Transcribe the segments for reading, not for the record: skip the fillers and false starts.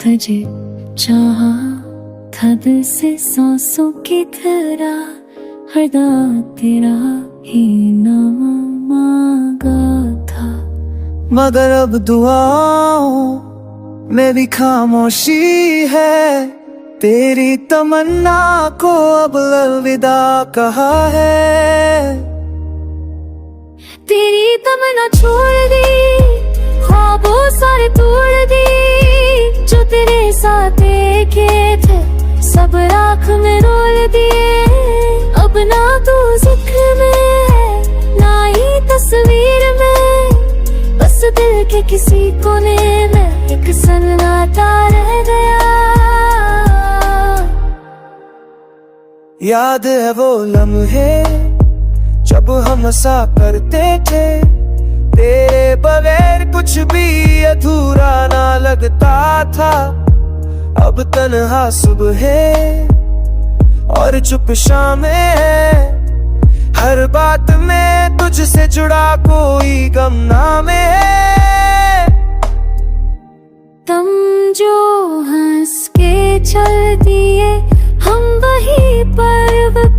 तुझे चाहा था दिल से सांसों की तरह, हरदा तेरा ही नाम मांगा था। मगर अब दुआओं में भी खामोशी है, तेरी तमन्ना को अब अलविदा कहा है। तेरी तमन्ना छोड़ दी, ख्वाबों सारे तोड़ दी, जो तेरे साथ देखे थे सब राख में रोल दिए। अब ना तू जिक्र में है ना ही तस्वीर में, बस दिल के किसी कोने में एक सन्नाटा रह गया। याद है वो लम्हे जब हम हंसा करते थे, तेरे बगैर कुछ भी अधूरा ना लगता था। अब तन्हा सुबह और चुप शामें है, हर बात में तुझसे जुड़ा कोई गम नामे है। तुम जो हंस के चल दिए हम वही पर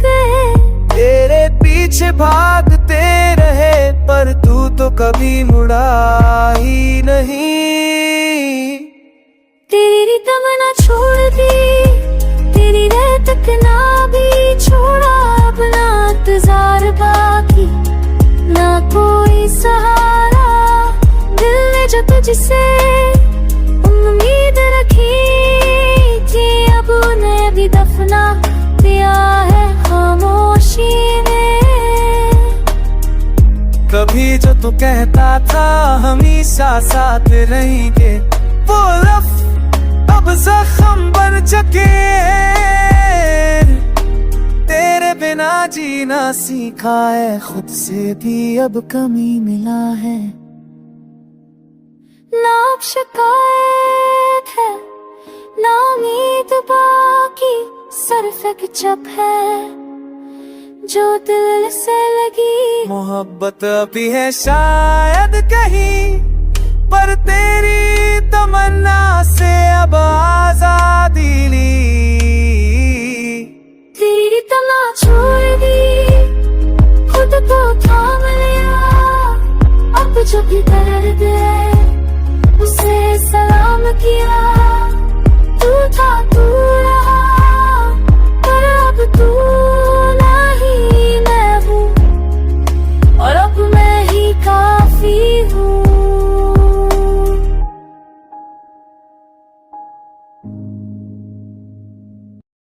गए, तेरे पीछे भागते रहे पर तू तो कभी मुड़ा ही नहीं। तेरी तमन्ना छोड़ दी, तेरी रह तक ना भी छोड़ा, अपना इंतजार बाकी ना कोई सहारा। दिल ने जो तुझसे उम्मीद रखी थी, अब उन्हें भी दफना दिया है खामोशी ने। कभी जो तू कहता था हम ही साथ साथ रहेंगे, वो लफ्ज़ अब जख्म बन चुके। तेरे बिना जीना सीखा है, खुद से भी अब कमी मिला है। ना अब शिकायत है ना उम्मीद बाकी, सिर्फ एक चप है जो दिल से लगी। मोहब्बत अभी है शायद कहीं, पर तेरी तमन्ना से अब आजादी ली। तेरी तमन्ना छोड़